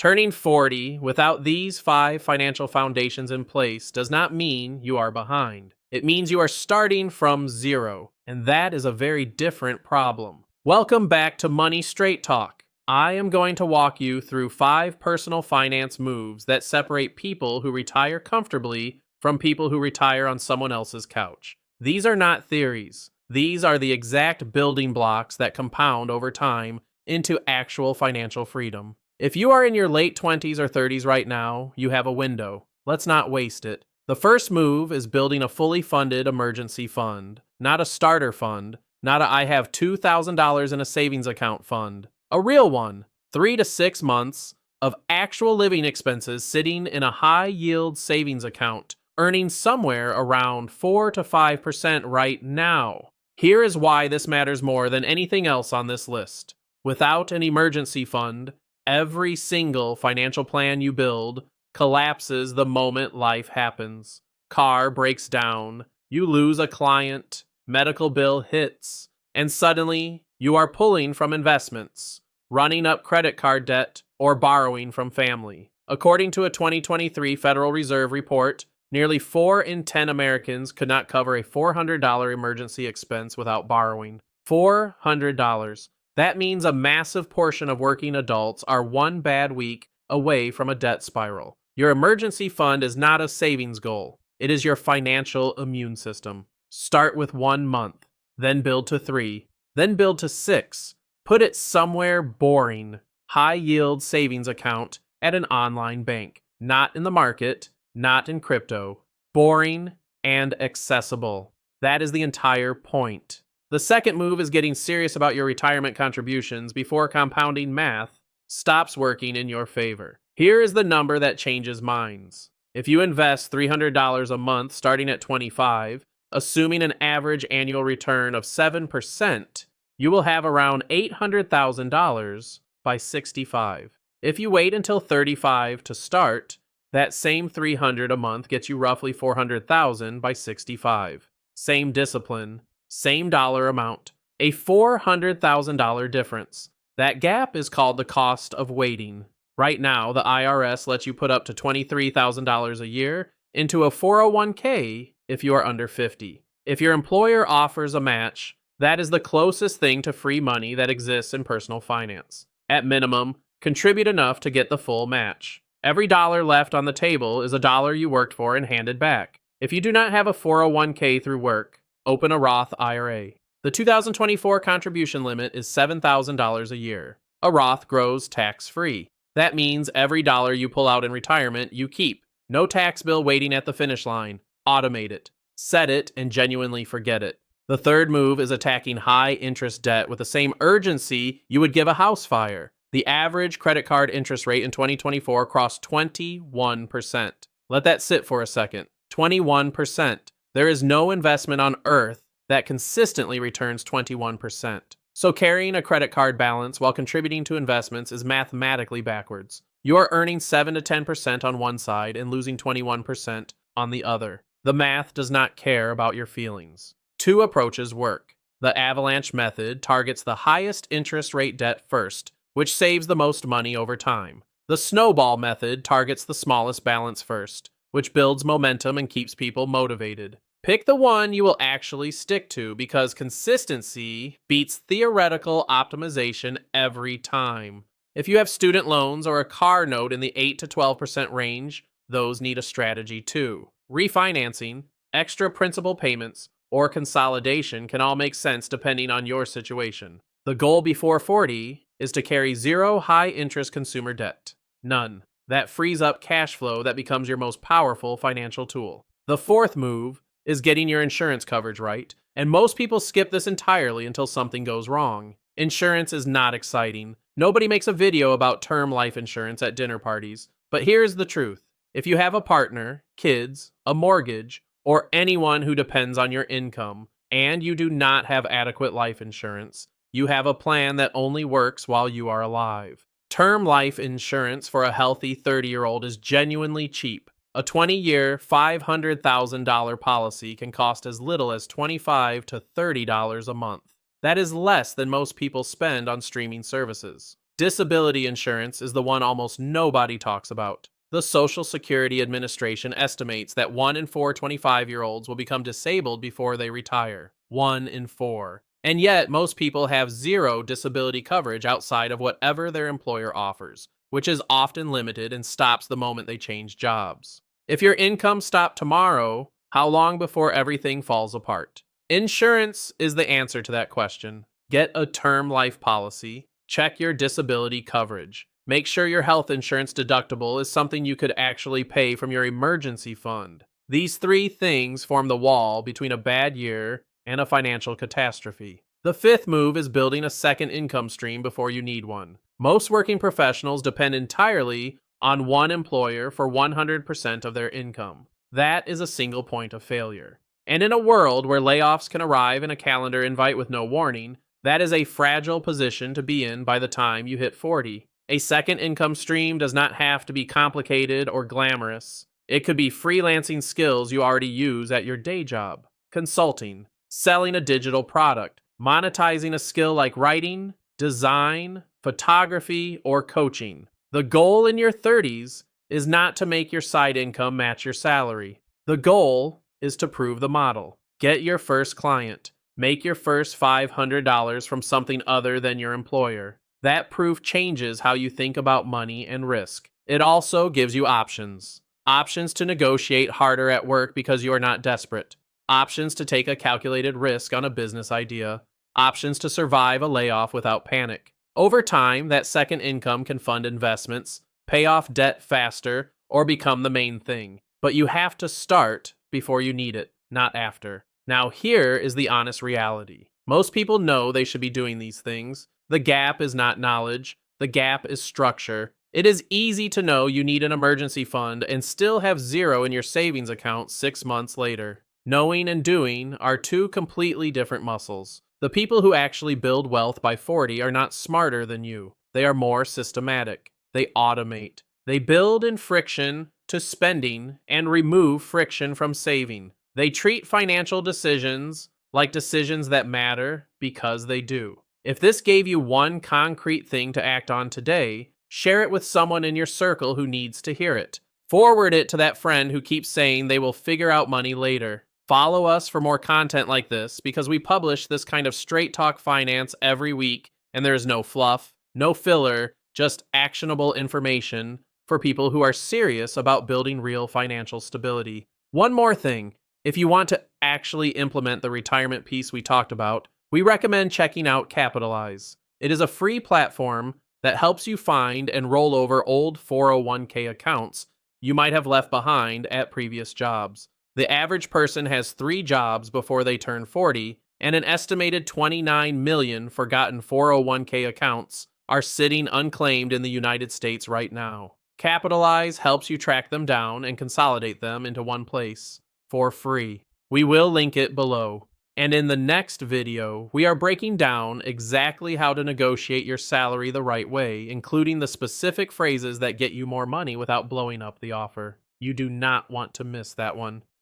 Turning 40 without these 5 financial foundations in place does not mean you are behind. It means you are starting from zero, and that is a very different problem. Welcome back to Money Straight Talk. I am going to walk you through 5 personal finance moves that separate people who retire comfortably from people who retire on someone else's couch. These are not theories. These are the exact building blocks that compound over time into actual financial freedom. If you are in your late 20s or 30s right now, you have a window. Let's not waste it. The first move is building a fully funded emergency fund, not a starter fund, not a I have $2,000 in a savings account fund. A real one, 3 to 6 months of actual living expenses sitting in a high-yield savings account, earning somewhere around 4 to 5% right now. Here is why this matters more than anything else on this list. Without an emergency fund, every single financial plan you build collapses the moment life happens. Car breaks down, you lose a client, medical bill hits, and suddenly you are pulling from investments, running up credit card debt, or borrowing from family. According to a 2023 Federal Reserve report, nearly 4 in 10 Americans could not cover a $400 emergency expense without borrowing. $400. That means a massive portion of working adults are one bad week away from a debt spiral. Your emergency fund is not a savings goal. It is your financial immune system. Start with 1 month, then build to 3, then build to 6. Put it somewhere boring. High-yield savings account at an online bank. Not in the market, not in crypto. Boring and accessible. That is the entire point. The second move is getting serious about your retirement contributions before compounding math stops working in your favor. Here is the number that changes minds. If you invest $300 a month starting at 25, assuming an average annual return of 7%, you will have around $800,000 by 65. If you wait until 35 to start, that same $300 a month gets you roughly $400,000 by 65. Same discipline, same dollar amount, a $400,000 difference. That gap is called the cost of waiting. Right now, the IRS lets you put up to $23,000 a year into a 401k if you are under 50. If your employer offers a match, that is the closest thing to free money that exists in personal finance. At minimum, contribute enough to get the full match. Every dollar left on the table is a dollar you worked for and handed back. If you do not have a 401k through work, open a Roth IRA. The 2024 contribution limit is $7,000 a year. A Roth grows tax-free. That means every dollar you pull out in retirement, you keep. No tax bill waiting at the finish line. Automate it. Set it and genuinely forget it. The third move is attacking high-interest debt with the same urgency you would give a house fire. The average credit card interest rate in 2024 crossed 21%. Let that sit for a second. 21%. There is no investment on earth that consistently returns 21%. So carrying a credit card balance while contributing to investments is mathematically backwards. You are earning 7 to 10% on one side and losing 21% on the other. The math does not care about your feelings. 2 approaches work. The avalanche method targets the highest interest rate debt first, which saves the most money over time. The snowball method targets the smallest balance first, which builds momentum and keeps people motivated. Pick the one you will actually stick to because consistency beats theoretical optimization every time. If you have student loans or a car note in the 8 to 12% range, those need a strategy too. Refinancing, extra principal payments, or consolidation can all make sense depending on your situation. The goal before 40 is to carry 0 high-interest consumer debt. None. That frees up cash flow that becomes your most powerful financial tool. The fourth move is getting your insurance coverage right, and most people skip this entirely until something goes wrong. Insurance is not exciting. Nobody makes a video about term life insurance at dinner parties, but here's the truth. If you have a partner, kids, a mortgage, or anyone who depends on your income, and you do not have adequate life insurance, you have a plan that only works while you are alive. Term life insurance for a healthy 30-year-old is genuinely cheap. A 20-year, $500,000 policy can cost as little as $25 to $30 a month. That is less than most people spend on streaming services. Disability insurance is the one almost nobody talks about. The Social Security Administration estimates that 1 in 4 25-year-olds will become disabled before they retire. 1 in 4. And yet, most people have zero disability coverage outside of whatever their employer offers, which is often limited and stops the moment they change jobs. If your income stopped tomorrow, how long before everything falls apart? Insurance is the answer to that question. Get a term life policy. Check your disability coverage. Make sure your health insurance deductible is something you could actually pay from your emergency fund. These 3 things form the wall between a bad year and a financial catastrophe. The 5th move is building a second income stream before you need one. Most working professionals depend entirely on one employer for 100% of their income. That is a single point of failure. And in a world where layoffs can arrive in a calendar invite with no warning, that is a fragile position to be in by the time you hit 40. A second income stream does not have to be complicated or glamorous. It could be freelancing skills you already use at your day job, consulting, selling a digital product, monetizing a skill like writing, design, photography, or coaching. The goal in your 30s is not to make your side income match your salary. The goal is to prove the model. Get your first client. Make your first $500 from something other than your employer. That proof changes how you think about money and risk. It also gives you options. Options to negotiate harder at work because you are not desperate. Options to take a calculated risk on a business idea. Options to survive a layoff without panic. Over time, that second income can fund investments, pay off debt faster, or become the main thing. But you have to start before you need it, not after. Now here is the honest reality. Most people know they should be doing these things. The gap is not knowledge. The gap is structure. It is easy to know you need an emergency fund and still have zero in your savings account 6 months later. Knowing and doing are 2 completely different muscles. The people who actually build wealth by 40 are not smarter than you. They are more systematic. They automate. They build in friction to spending and remove friction from saving. They treat financial decisions like decisions that matter because they do. If this gave you one concrete thing to act on today, share it with someone in your circle who needs to hear it. Forward it to that friend who keeps saying they will figure out money later. Follow us for more content like this because we publish this kind of straight talk finance every week, and there is no fluff, no filler, just actionable information for people who are serious about building real financial stability. One more thing. If you want to actually implement the retirement piece we talked about, we recommend checking out Capitalize. It is a free platform that helps you find and roll over old 401k accounts you might have left behind at previous jobs. The average person has 3 jobs before they turn 40, and an estimated 29 million forgotten 401k accounts are sitting unclaimed in the United States right now. Capitalize helps you track them down and consolidate them into one place for free. We will link it below. And in the next video, we are breaking down exactly how to negotiate your salary the right way, including the specific phrases that get you more money without blowing up the offer. You do not want to miss that one.